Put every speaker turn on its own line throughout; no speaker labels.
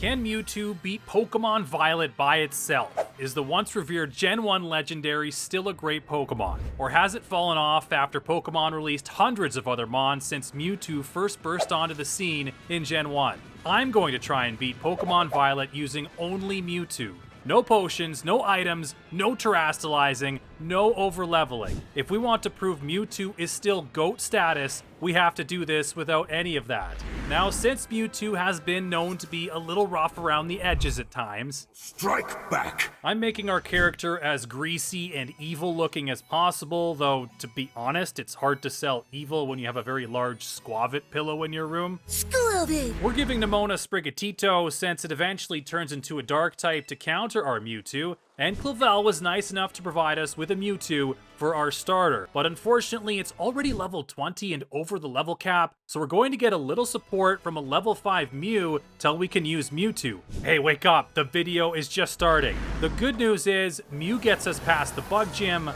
Can Mewtwo beat Pokemon Violet by itself? Is the once revered Gen 1 legendary still a great Pokemon? Or has it fallen off after Pokemon released hundreds of other Mons since Mewtwo first burst onto the scene in Gen 1? I'm going to try and beat Pokemon Violet using only Mewtwo. No potions, no items, no terastallizing, no overleveling. If we want to prove Mewtwo is still GOAT status, we have to do this without any of that. Now, since Mewtwo has been known to be a little rough around the edges at times,
strike back!
I'm making our character as greasy and evil looking as possible, though to be honest, it's hard to sell evil when you have a very large Squavit pillow in your room.
Squavit!
We're giving Nemona Sprigatito since it eventually turns into a dark type to counter our Mewtwo, and Clavel was nice enough to provide us with a Mewtwo for our starter. But unfortunately, it's already level 20 and over the level cap, so we're going to get a little support from a level 5 Mew till we can use Mewtwo. Hey, wake up, the video is just starting. The good news is, Mew gets us past the Bug Gym,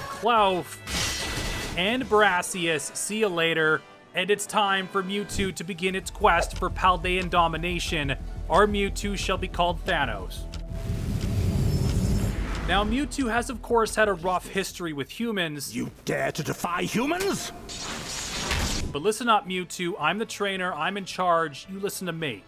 Klawf, and Brassius, see you later, and it's time for Mewtwo to begin its quest for Paldean domination. Our Mewtwo shall be called Thanos. Now, Mewtwo has of course had a rough history with humans.
You dare to defy humans?
But listen up, Mewtwo, I'm the trainer, I'm in charge, you listen to me.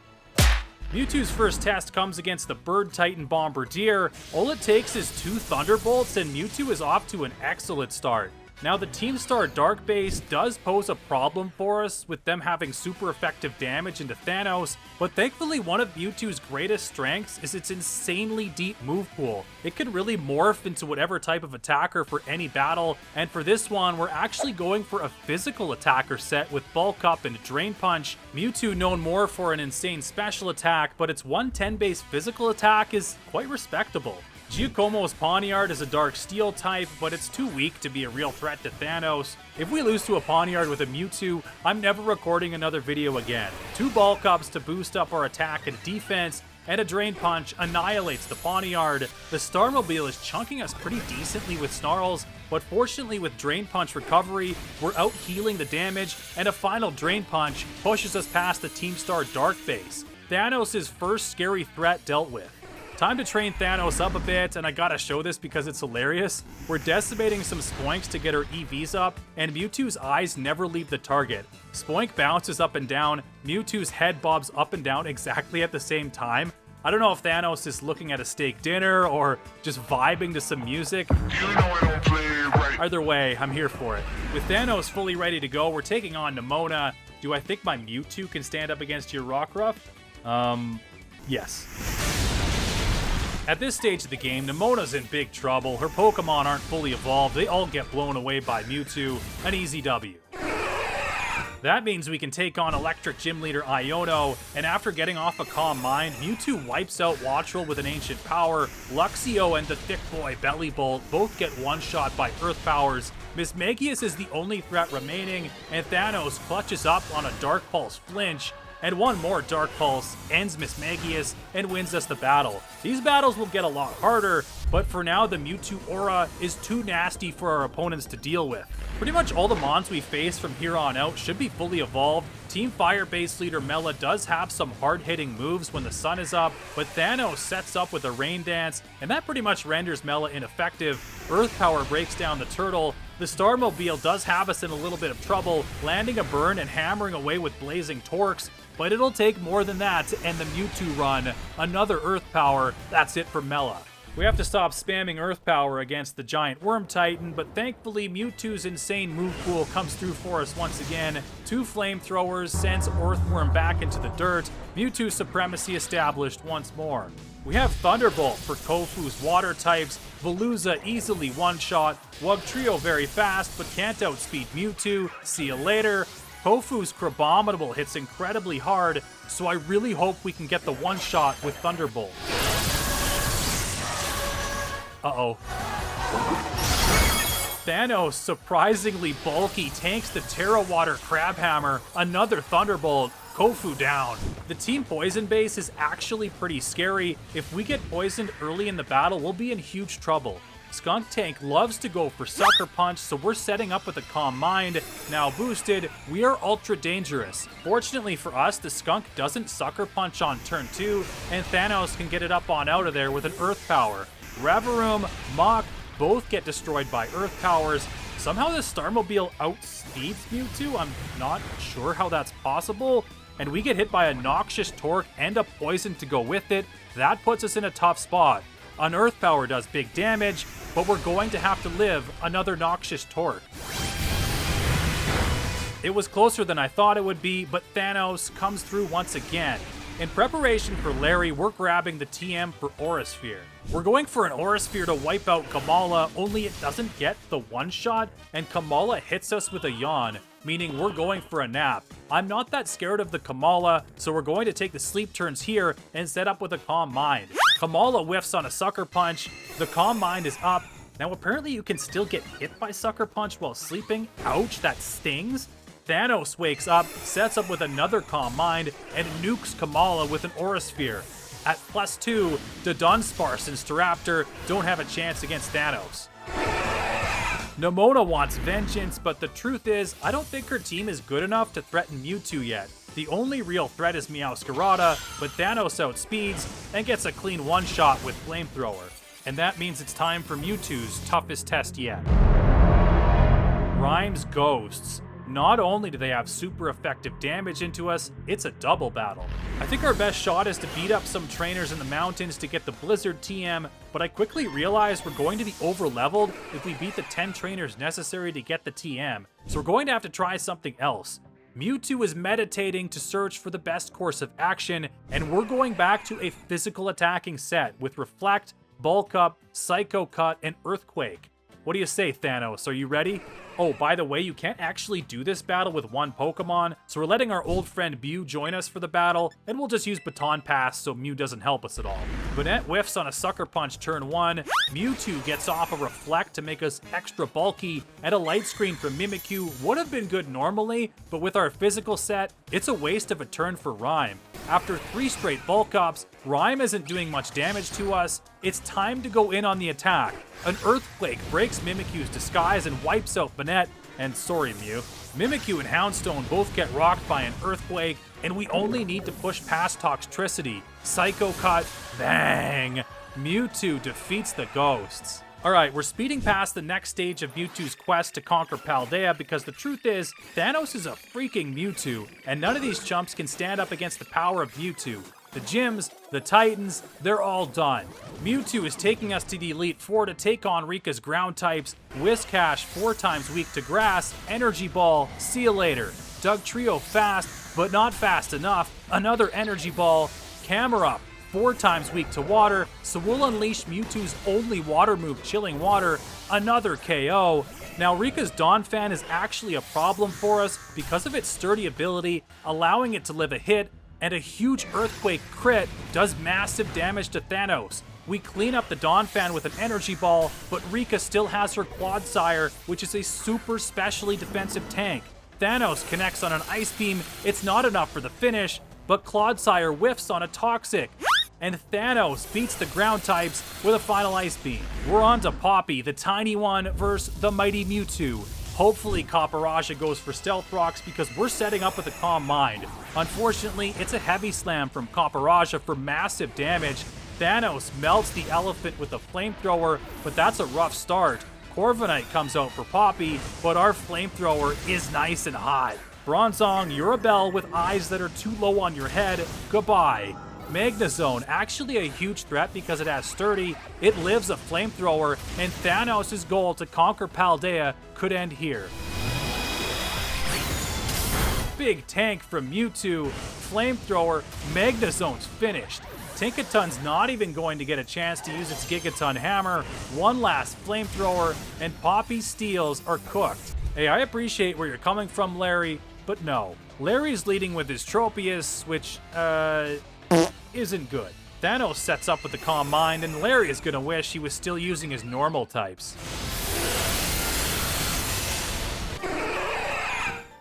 Mewtwo's first test comes against the Bird Titan Bombardier. All it takes is 2 Thunderbolts and Mewtwo is off to an excellent start. Now, the Team Star Dark base does pose a problem for us with them having super effective damage into Thanos, but thankfully one of Mewtwo's greatest strengths is its insanely deep move pool. It can really morph into whatever type of attacker for any battle, and for this one, we're actually going for a physical attacker set with Bulk Up and Drain Punch. Mewtwo known more for an insane special attack, but its 110 base physical attack is quite respectable. Giacomo's Pawniard is a Dark Steel type, but it's too weak to be a real threat to Thanos. If we lose to a Pawniard with a Mewtwo, I'm never recording another video again. 2 Bulk Ups to boost up our attack and defense, and a Drain Punch annihilates the Pawniard. The Starmobile is chunking us pretty decently with Snarls, but fortunately with Drain Punch recovery, we're out healing the damage, and a final Drain Punch pushes us past the Team Star Dark base. Thanos' first scary threat dealt with. Time to train Thanos up a bit, and I gotta show this because it's hilarious. We're decimating some Spoinks to get our EVs up, and Mewtwo's eyes never leave the target. Spoink bounces up and down, Mewtwo's head bobs up and down exactly at the same time. I don't know if Thanos is looking at a steak dinner or just vibing to some music.
You know I don't play right.
Either way, I'm here for it. With Thanos fully ready to go, we're taking on Nemona. Do I think my Mewtwo can stand up against your Rockruff? Yes. At this stage of the game, Nemona's in big trouble. Her Pokemon aren't fully evolved. They all get blown away by Mewtwo. An easy W. That means we can take on Electric Gym Leader Iono, and after getting off a Calm Mind, Mewtwo wipes out Wattrel with an Ancient Power. Luxio and the Thick Boy Belly Bolt both get one-shot by Earth Powers. Mismagius is the only threat remaining, and Thanos clutches up on a Dark Pulse flinch, and one more Dark Pulse ends Mismagius and wins us the battle. These battles will get a lot harder, but for now the Mewtwo aura is too nasty for our opponents to deal with. Pretty much all the Mons we face from here on out should be fully evolved. Team Fire base leader Mela does have some hard-hitting moves when the sun is up, but Thanos sets up with a Rain Dance, and that pretty much renders Mela ineffective. Earth Power breaks down the turtle. The Starmobile does have us in a little bit of trouble, landing a burn and hammering away with Blazing Torques, but it'll take more than that to end the Mewtwo run. Another Earth Power, that's it for Mela. We have to stop spamming Earth Power against the giant Worm Titan, but thankfully Mewtwo's insane move pool comes through for us once again. 2 Flamethrowers sends Earthworm back into the dirt. Mewtwo supremacy established once more. We have Thunderbolt for Kofu's water types, Veluza easily one-shot, Wugtrio very fast but can't outspeed Mewtwo, see you later. Kofu's Crabominable hits incredibly hard, so I really hope we can get the one-shot with Thunderbolt. Uh-oh. Thanos, surprisingly bulky, tanks the Terra Water Crabhammer, another Thunderbolt, Kofu down. The Team Poison base is actually pretty scary. If we get poisoned early in the battle, we'll be in huge trouble. Skunk Tank loves to go for Sucker Punch, so we're setting up with a Calm Mind. Now boosted, we are ultra dangerous. Fortunately for us, the Skunk doesn't Sucker Punch on turn 2, and Thanos can get it up on out of there with an Earth Power. Reverum, Mach, both get destroyed by Earth Powers. Somehow this Starmobile outspeeds Mewtwo. I'm not sure how that's possible. And we get hit by a Noxious Torque and a Poison to go with it. That puts us in a tough spot. An Earth Power does big damage, but we're going to have to live another Noxious Torque. It was closer than I thought it would be, but Thanos comes through once again. In preparation for Larry, we're grabbing the TM for Aura Sphere. We're going for an Aura Sphere to wipe out Kamala, only it doesn't get the one-shot, and Kamala hits us with a Yawn, meaning we're going for a nap. I'm not that scared of the Kamala, so we're going to take the sleep turns here and set up with a Calm Mind. Kamala whiffs on a Sucker Punch, the Calm Mind is up. Now apparently you can still get hit by Sucker Punch while sleeping. Ouch, that stings. Thanos wakes up, sets up with another Calm Mind, and nukes Kamala with an Aura Sphere. At +2, the Dunsparce and Staraptor don't have a chance against Thanos. Nemona wants vengeance, but the truth is, I don't think her team is good enough to threaten Mewtwo yet. The only real threat is Meowscarada, but Thanos outspeeds and gets a clean one-shot with Flamethrower. And that means it's time for Mewtwo's toughest test yet. Rhyme's Ghosts. Not only do they have super effective damage into us, it's a double battle. I think our best shot is to beat up some trainers in the mountains to get the Blizzard TM, but I quickly realized we're going to be over-leveled if we beat the 10 trainers necessary to get the TM, so we're going to have to try something else. Mewtwo is meditating to search for the best course of action, and we're going back to a physical attacking set with Reflect, Bulk Up, Psycho Cut, and Earthquake. What do you say, Thanos? Are you ready? Oh, by the way, you can't actually do this battle with one Pokemon, so we're letting our old friend Mew join us for the battle, and we'll just use Baton Pass so Mew doesn't help us at all. Banette whiffs on a Sucker Punch turn 1, Mewtwo gets off a Reflect to make us extra bulky, and a Light Screen from Mimikyu would have been good normally, but with our physical set, it's a waste of a turn for Rhyme. After 3 straight Bulk Ups, Rhyme isn't doing much damage to us. It's time to go in on the attack. An Earthquake breaks Mimikyu's disguise and wipes out Banette, and sorry Mew. Mimikyu and Houndstone both get rocked by an Earthquake, and we only need to push past Toxtricity. Psycho Cut, bang! Mewtwo defeats the ghosts. Alright, we're speeding past the next stage of Mewtwo's quest to conquer Paldea because the truth is, Thanos is a freaking Mewtwo, and none of these chumps can stand up against the power of Mewtwo. The gyms, the Titans, they're all done. Mewtwo is taking us to the Elite Four to take on Rika's ground types, Whiscash 4 times weak to grass, Energy Ball, see you later. Dugtrio fast, but not fast enough, another Energy Ball, Camerupt 4 times weak to water, so we'll unleash Mewtwo's only water move, Chilling Water, another KO. Now Rika's Donphan is actually a problem for us because of its sturdy ability, allowing it to live a hit, and a huge Earthquake crit does massive damage to Thanos. We clean up the Donphan with an Energy Ball, but Rika still has her Clodsire, which is a super specially defensive tank. Thanos connects on an Ice Beam, it's not enough for the finish, but Clodsire whiffs on a Toxic. And Thanos beats the ground types with a final Ice Beam. We're on to Poppy, the tiny one, versus the mighty Mewtwo. Hopefully Copperajah goes for Stealth Rocks because we're setting up with a Calm Mind. Unfortunately, it's a Heavy Slam from Copperajah for massive damage. Thanos melts the elephant with a Flamethrower, but that's a rough start. Corviknight comes out for Poppy, but our Flamethrower is nice and hot. Bronzong, you're a bell with eyes that are too low on your head. Goodbye. Magnezone, actually a huge threat because it has Sturdy, it lives a Flamethrower, and Thanos' goal to conquer Paldea could end here. Big tank from Mewtwo, Flamethrower, Magnezone's finished. Tinkaton's not even going to get a chance to use its Gigaton Hammer, one last Flamethrower, and Poppy's Steels are cooked. Hey, I appreciate where you're coming from, Larry, but no. Larry's leading with his Tropius, which, isn't good. Thanos sets up with the Calm Mind, and Larry is gonna wish he was still using his normal types.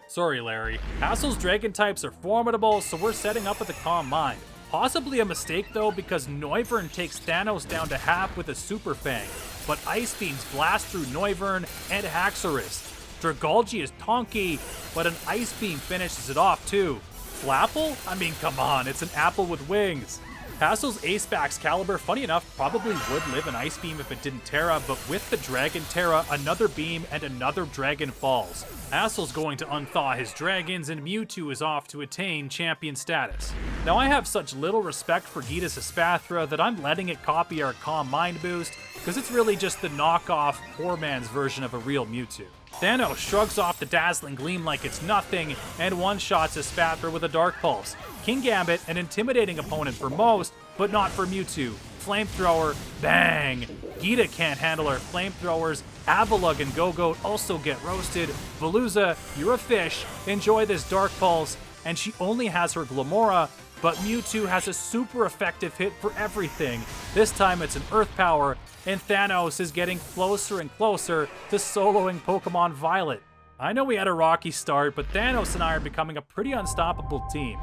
Sorry, Larry. Hassle's Dragon types are formidable, so we're setting up with the Calm Mind. Possibly a mistake though, because Noivern takes Thanos down to half with a Super Fang, but Ice Beams blast through Noivern and Haxorus. Dragalge is tonky, but an Ice Beam finishes it off too. Flapple? I mean, come on, it's an apple with wings. Hassel's Ace-Back Excalibur, funny enough, probably would live an Ice Beam if it didn't Terra, but with the Dragon Terra, another Beam and another Dragon falls. Hassel's going to unthaw his dragons, and Mewtwo is off to attain champion status. Now, I have such little respect for Gita's Espathra that I'm letting it copy our Calm Mind boost, because it's really just the knockoff, poor man's version of a real Mewtwo. Thanos shrugs off the Dazzling Gleam like it's nothing, and one-shots Espathra with a Dark Pulse. King Gambit, an intimidating opponent for most, but not for Mewtwo. Flamethrower, bang! Gita can't handle our flamethrowers. Avalugg and Go-Goat also get roasted. Veluza, you're a fish. Enjoy this Dark Pulse. And she only has her Glamora, but Mewtwo has a super effective hit for everything. This time it's an Earth Power, and Thanos is getting closer and closer to soloing Pokemon Violet. I know we had a rocky start, but Thanos and I are becoming a pretty unstoppable team.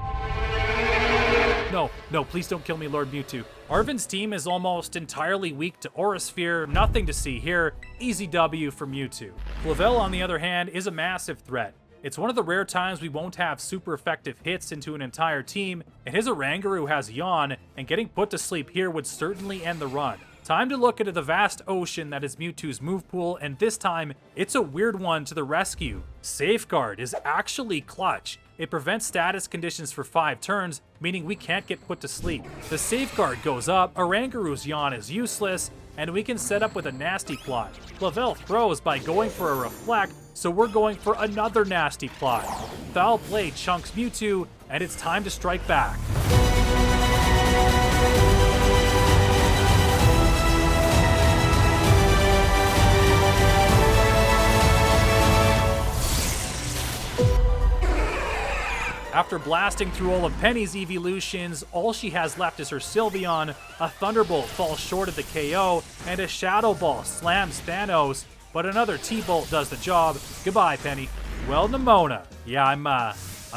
No, please don't kill me, Lord Mewtwo. Arvin's team is almost entirely weak to Aura Sphere, nothing to see here. Easy W for Mewtwo. Clavel, on the other hand, is a massive threat. It's one of the rare times we won't have super effective hits into an entire team, and his Oranguru has Yawn, and getting put to sleep here would certainly end the run. Time to look into the vast ocean that is Mewtwo's move pool, and this time, it's a weird one to the rescue. Safeguard is actually clutch. It prevents status conditions for 5 turns, meaning we can't get put to sleep. The Safeguard goes up, Oranguru's Yawn is useless, and we can set up with a nasty plot. Clavel throws by going for a Reflect, so we're going for another nasty plot. Foul Play chunks Mewtwo, and it's time to strike back. After blasting through all of Penny's evolutions, all she has left is her Sylveon. A Thunderbolt falls short of the KO, and a Shadow Ball slams Thanos, but another T-Bolt does the job. Goodbye, Penny. Well, Nemona. Yeah, I'm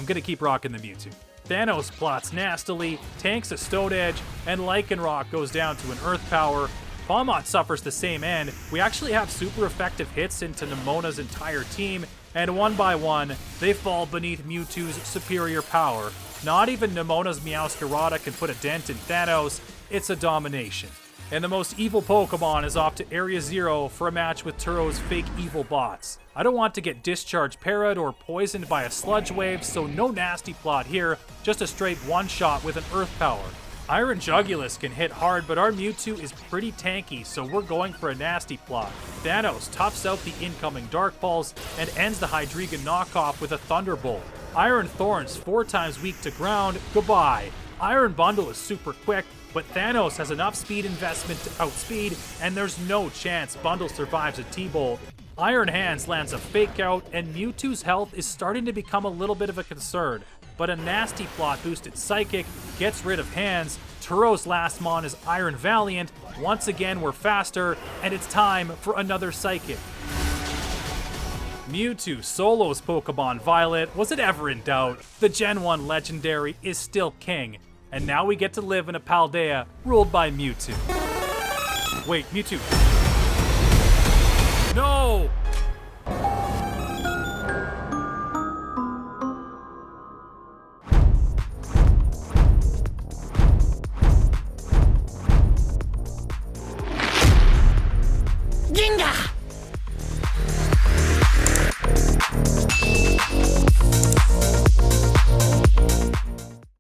gonna keep rocking the Mewtwo. Thanos plots nastily, tanks a Stone Edge, and Lycanroc goes down to an Earth Power. Palmot suffers the same end. We actually have super effective hits into Nemona's entire team, and one by one, they fall beneath Mewtwo's superior power. Not even Nemona's Meowscarada can put a dent in Thanos. It's a domination. And the most evil Pokemon is off to Area 0 for a match with Turo's fake evil bots. I don't want to get discharged parried or poisoned by a sludge wave, so no nasty plot here, just a straight one-shot with an Earth Power. Iron Jugulus can hit hard, but our Mewtwo is pretty tanky, so we're going for a nasty plot. Thanos toughs out the incoming Dark Pulse and ends the Hydreigon knockoff with a Thunderbolt. Iron Thorns 4 times weak to ground, goodbye. Iron Bundle is super quick, but Thanos has enough speed investment to outspeed, and there's no chance Bundle survives a T-Bolt. Iron Hands lands a Fake Out, and Mewtwo's health is starting to become a little bit of a concern. But a nasty plot boosted Psychic gets rid of Hands. Turo's last mon is Iron Valiant. Once again, we're faster, and it's time for another Psychic. Mewtwo solos Pokemon Violet. Was it ever in doubt? The Gen 1 Legendary is still king. And now we get to live in a Paldea ruled by Mewtwo. Wait, Mewtwo. No!